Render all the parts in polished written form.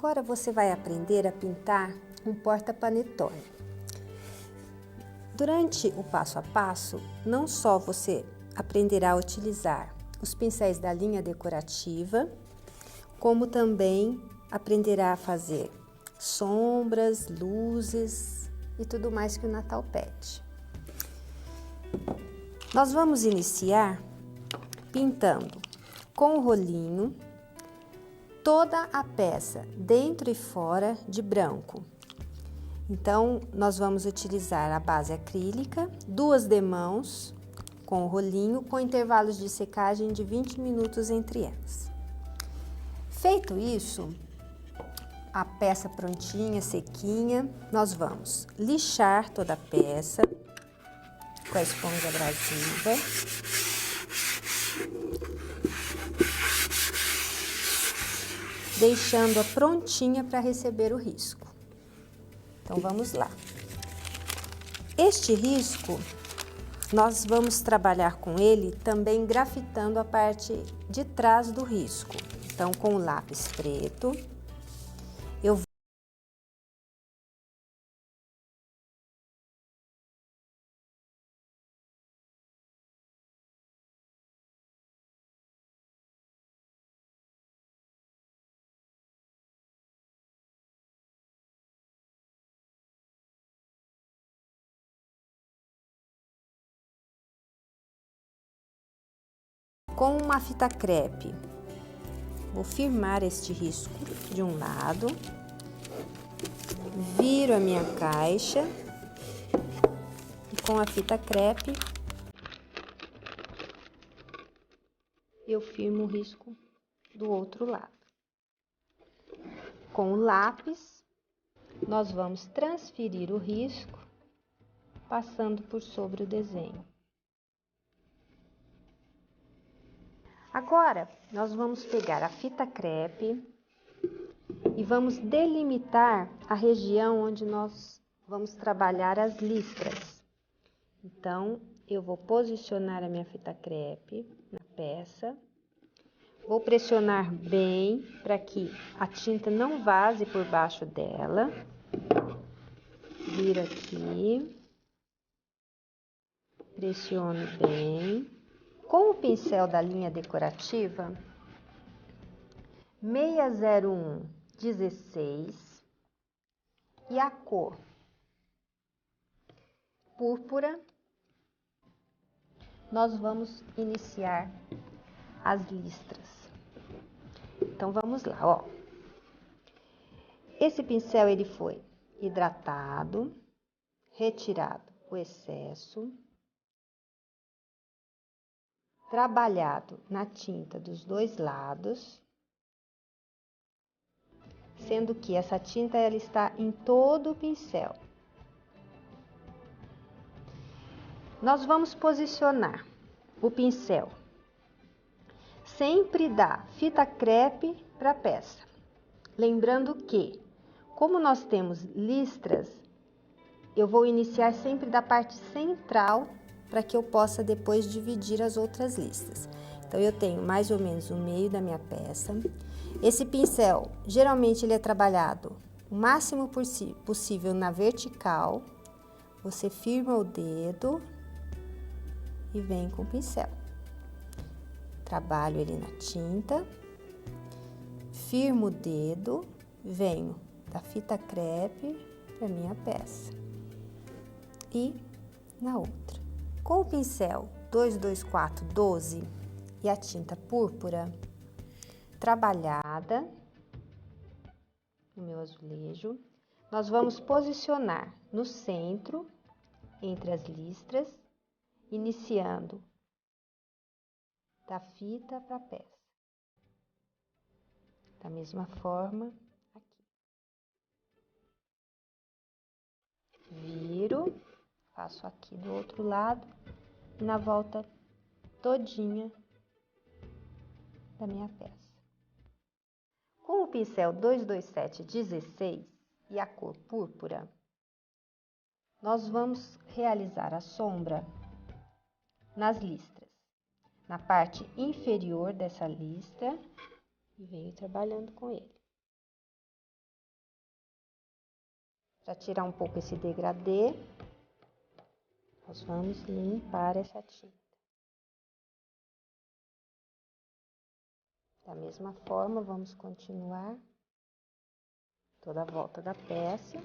Agora você vai aprender a pintar um porta-panetone. Durante o passo a passo, não só você aprenderá a utilizar os pincéis da linha decorativa, como também aprenderá a fazer sombras, luzes e tudo mais que o Natal pede. Nós vamos iniciar pintando com o rolinho toda a peça, dentro e fora, de branco. Então, nós vamos utilizar a base acrílica, 2 demãos com o rolinho, com intervalos de secagem de 20 minutos entre elas. Feito isso, a peça prontinha, sequinha, nós vamos lixar toda a peça com a esponja abrasiva. Deixando-a prontinha para receber o risco. Então, vamos lá. Este risco, nós vamos trabalhar com ele também grafitando a parte de trás do risco. Então, com o lápis preto, eu vou com uma fita crepe, vou firmar este risco de um lado, viro a minha caixa e com a fita crepe eu firmo o risco do outro lado. Com o lápis, nós vamos transferir o risco passando por sobre o desenho. Agora, nós vamos pegar a fita crepe e vamos delimitar a região onde nós vamos trabalhar as listras. Então, eu vou posicionar a minha fita crepe na peça, vou pressionar bem para que a tinta não vaze por baixo dela. Viro aqui, pressiono bem. Com o pincel da linha decorativa 60116 e a cor púrpura, nós vamos iniciar as listras. Então, vamos lá, ó. Esse pincel, ele foi hidratado, retirado o excesso, trabalhado na tinta dos 2 lados, sendo que essa tinta ela está em todo o pincel. Nós vamos posicionar o pincel sempre da fita crepe para a peça. Lembrando que, como nós temos listras, eu vou iniciar sempre da parte central para que eu possa depois dividir as outras listras. Então, eu tenho mais ou menos o meio da minha peça. Esse pincel, geralmente ele é trabalhado o máximo possível na vertical. Você firma o dedo e vem com o pincel. Trabalho ele na tinta, firmo o dedo, venho da fita crepe para minha peça e na outra. Com o pincel 22412 e a tinta púrpura trabalhada no meu azulejo, nós vamos posicionar no centro, entre as listras, iniciando da fita para a peça. Da mesma forma, aqui. Viro, faço aqui do outro lado, e na volta todinha da minha peça. Com o pincel 22716 e a cor púrpura, nós vamos realizar a sombra nas listras. Na parte inferior dessa listra, e venho trabalhando com ele. Para tirar um pouco esse degradê, nós vamos limpar essa tinta. Da mesma forma, vamos continuar toda a volta da peça.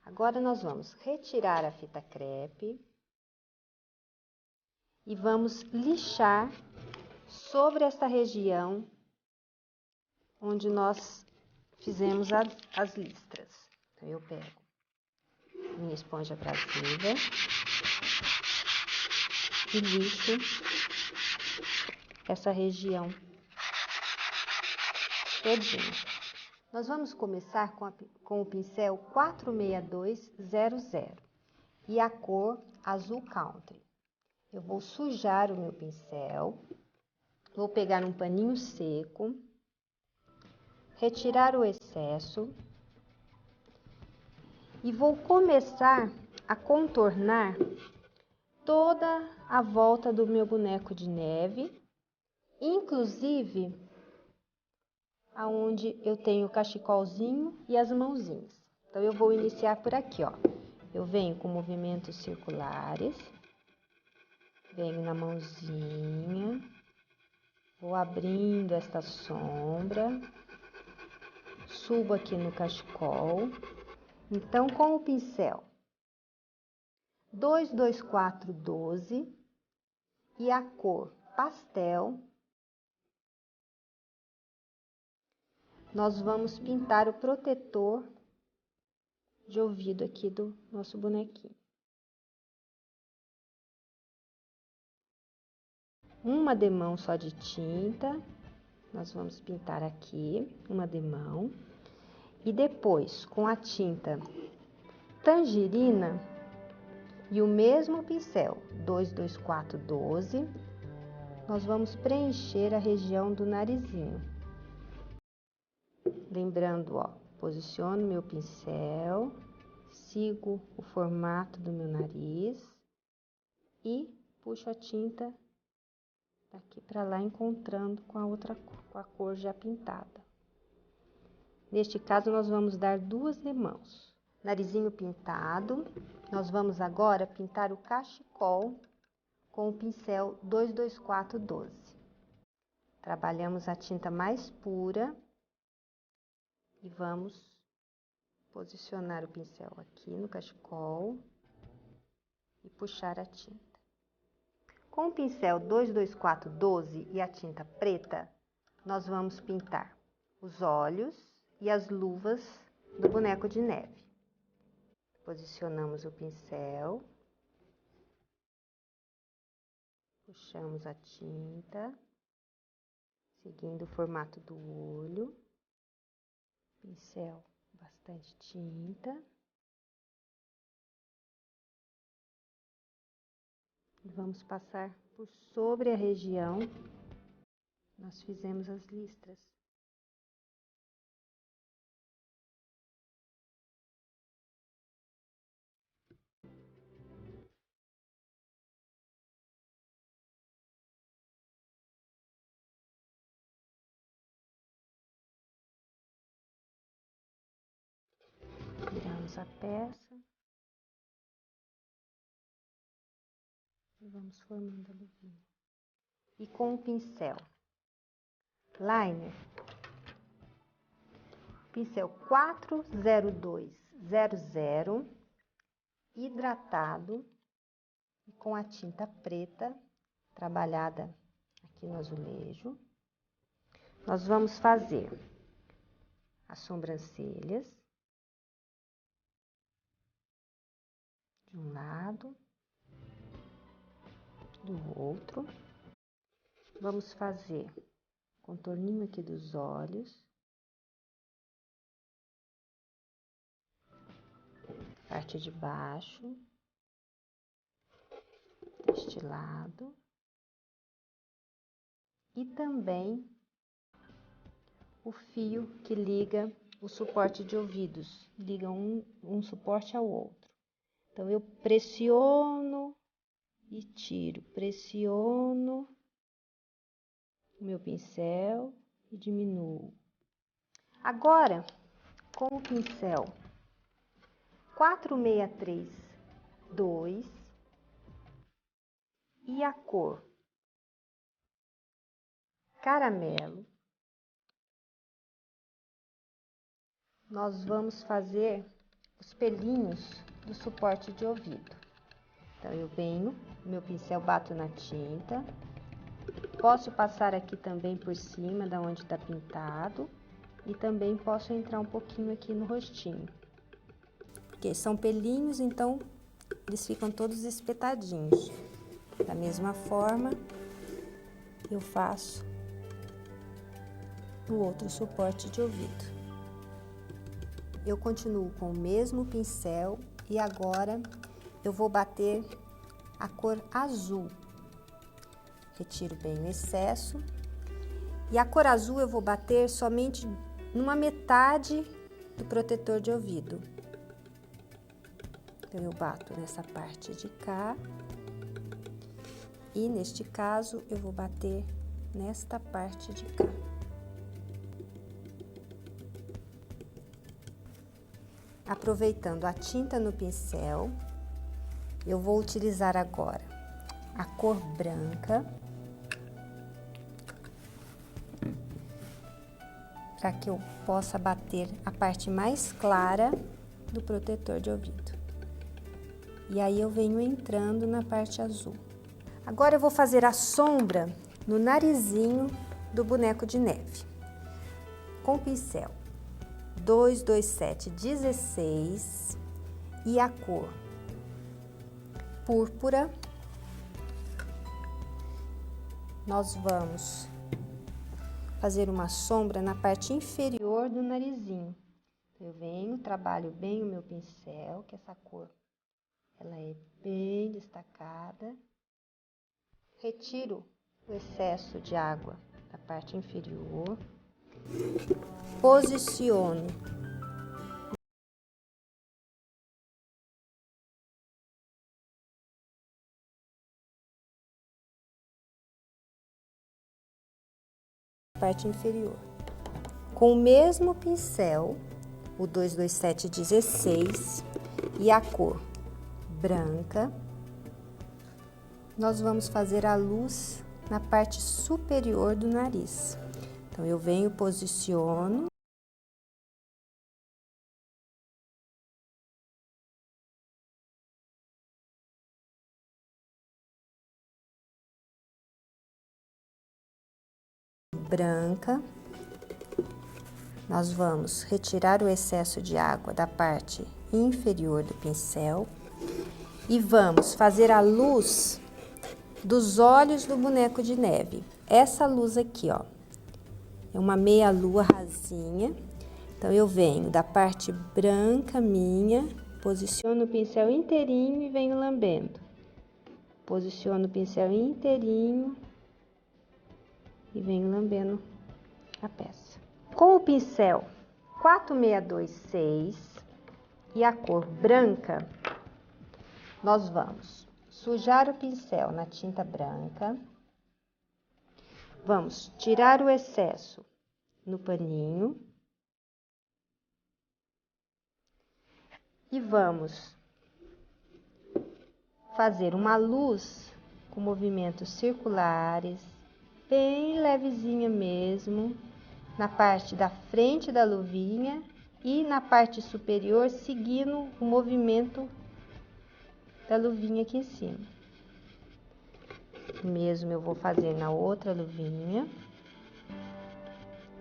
Agora, nós vamos retirar a fita crepe e vamos lixar sobre esta região onde nós fizemos as listras. Então, eu pego minha esponja abrasiva e lixo essa região todinha. Nós vamos começar com o pincel 46200 e a cor azul country. Eu vou sujar o meu pincel, vou pegar um paninho seco, retirar o excesso e vou começar a contornar toda a volta do meu boneco de neve, inclusive aonde eu tenho o cachecolzinho e as mãozinhas. Então, eu vou iniciar por aqui, ó. Eu venho com movimentos circulares, venho na mãozinha, vou abrindo esta sombra, subo aqui no cachecol. Então, com o pincel 22412 e a cor pastel, nós vamos pintar o protetor de ouvido aqui do nosso bonequinho. Uma demão só de tinta, nós vamos pintar aqui, uma demão. E depois, com a tinta tangerina e o mesmo pincel, 22412, nós vamos preencher a região do narizinho. Lembrando, ó, posiciono meu pincel, sigo o formato do meu nariz e puxo a tinta daqui para lá, encontrando com a outra cor, com a cor já pintada. Neste caso, nós vamos dar 2 demãos. Narizinho pintado, nós vamos agora pintar o cachecol com o pincel 22412. Trabalhamos a tinta mais pura e vamos posicionar o pincel aqui no cachecol e puxar a tinta. Com o pincel 22412 e a tinta preta, nós vamos pintar os olhos e as luvas do boneco de neve. Posicionamos o pincel, puxamos a tinta, seguindo o formato do olho, pincel, bastante tinta. E vamos passar por sobre a região que nós fizemos as listras. Viramos a peça e vamos formando a luvinha. E com o pincel liner, pincel 40200, hidratado, e com a tinta preta, trabalhada aqui no azulejo, nós vamos fazer as sobrancelhas de um lado, do outro. Vamos fazer contorninho aqui dos olhos, parte de baixo, deste lado, e também o fio que liga o suporte de ouvidos, liga um suporte ao outro. Então, eu pressiono e tiro, pressiono o meu pincel e diminuo, Agora, com o pincel 4632 e a cor caramelo, nós vamos fazer os pelinhos do suporte de ouvido. Então, eu venho, meu pincel bato na tinta, posso passar aqui também por cima da onde tá pintado e também posso entrar um pouquinho aqui no rostinho. Porque são pelinhos, então eles ficam todos espetadinhos. Da mesma forma, eu faço no outro suporte de ouvido. Eu continuo com o mesmo pincel e agora eu vou bater a cor azul. Retiro bem o excesso. E a cor azul eu vou bater somente numa metade do protetor de ouvido. Então, eu bato nessa parte de cá. E neste caso, eu vou bater nesta parte de cá. Aproveitando a tinta no pincel, eu vou utilizar agora a cor branca para que eu possa bater a parte mais clara do protetor de ouvido. E aí eu venho entrando na parte azul. Agora eu vou fazer a sombra no narizinho do boneco de neve. Com o pincel 22716 e a cor púrpura, nós vamos fazer uma sombra na parte inferior do narizinho. Eu venho, trabalho bem o meu pincel, que essa cor ela é bem destacada. Retiro o excesso de água da parte inferior. Posiciono a parte inferior. Com o mesmo pincel, o 22716 e a cor branca, nós vamos fazer a luz na parte superior do nariz. Então, eu venho, posiciono. Branca. Nós vamos retirar o excesso de água da parte inferior do pincel e vamos fazer a luz dos olhos do boneco de neve. Essa luz aqui, ó, é uma meia-lua rasinha. Então, eu venho da parte branca minha, posiciono o pincel inteirinho e venho lambendo. Posiciono o pincel inteirinho e venho lambendo a peça. Com o pincel 4626 e a cor branca, nós vamos sujar o pincel na tinta branca. Vamos tirar o excesso no paninho. E vamos fazer uma luz com movimentos circulares, bem levezinha mesmo, na parte da frente da luvinha e na parte superior, seguindo o movimento da luvinha aqui em cima. O mesmo eu vou fazer na outra luvinha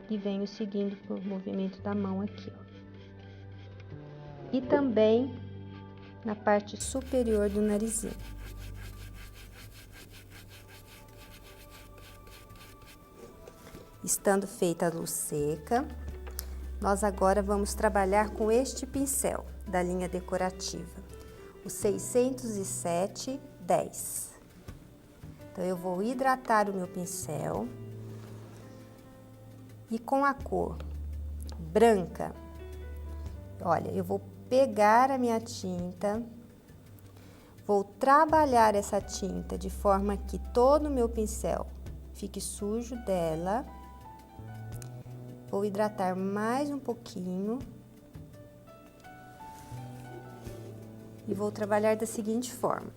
e venho seguindo o movimento da mão aqui, ó. E também na parte superior do narizinho. Estando feita a luz seca, nós agora vamos trabalhar com este pincel da linha decorativa, o 607-10. Então, eu vou hidratar o meu pincel e com a cor branca, olha, eu vou pegar a minha tinta, vou trabalhar essa tinta de forma que todo o meu pincel fique sujo dela Vou hidratar mais um pouquinho. E vou trabalhar da seguinte forma.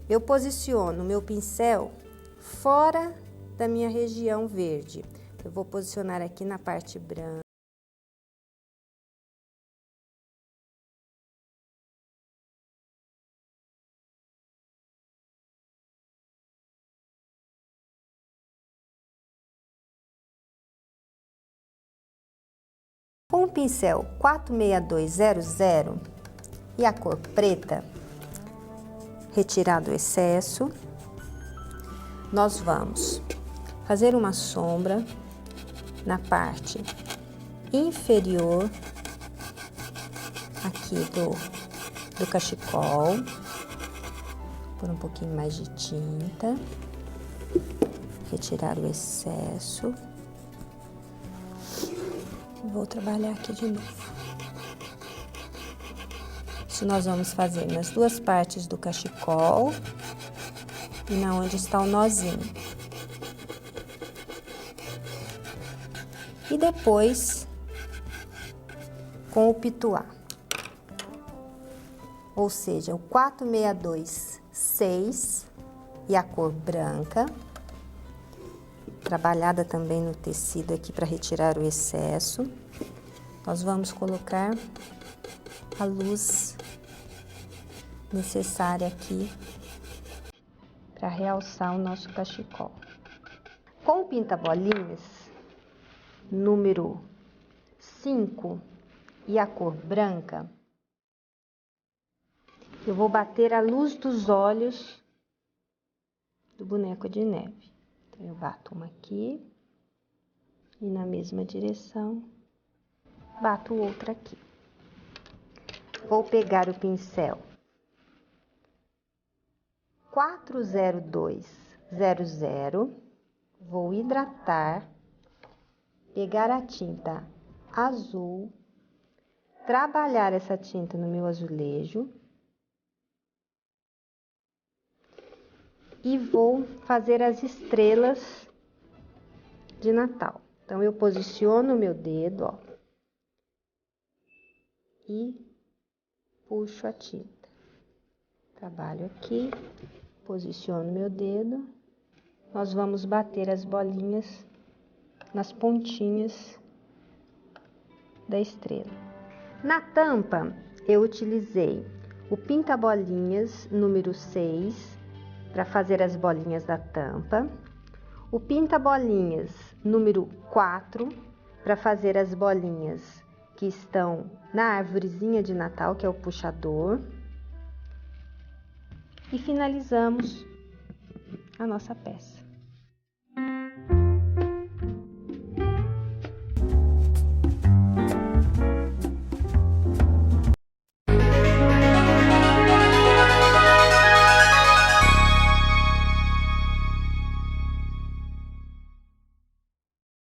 Eu posiciono o meu pincel fora da minha região verde. Eu vou posicionar aqui na parte branca. Com o pincel 46200 e a cor preta, retirado o excesso, nós vamos fazer uma sombra na parte inferior aqui do cachecol, por um pouquinho mais de tinta, retirar o excesso. Vou trabalhar aqui de novo. Isso nós vamos fazer nas duas partes do cachecol e na onde está o nozinho. E depois com o pituá. Ou seja, o 4626 e a cor branca. Trabalhada também no tecido aqui para retirar o excesso. Nós vamos colocar a luz necessária aqui para realçar o nosso cachecol. Com o pinta-bolinhas número 5 e a cor branca, eu vou bater a luz dos olhos do boneco de neve. Então, eu bato uma aqui e na mesma direção bato outra aqui. Vou pegar o pincel 40200, vou hidratar, pegar a tinta azul, trabalhar essa tinta no meu azulejo e vou fazer as estrelas de Natal. Então, eu posiciono o meu dedo, ó, e puxo a tinta. Trabalho aqui, posiciono meu dedo. Nós vamos bater as bolinhas nas pontinhas da estrela. Na tampa, eu utilizei o pinta-bolinhas número 6 para fazer as bolinhas da tampa, o pinta-bolinhas número 4 para fazer as bolinhas que estão na árvorezinha de Natal, que é o puxador, e finalizamos a nossa peça.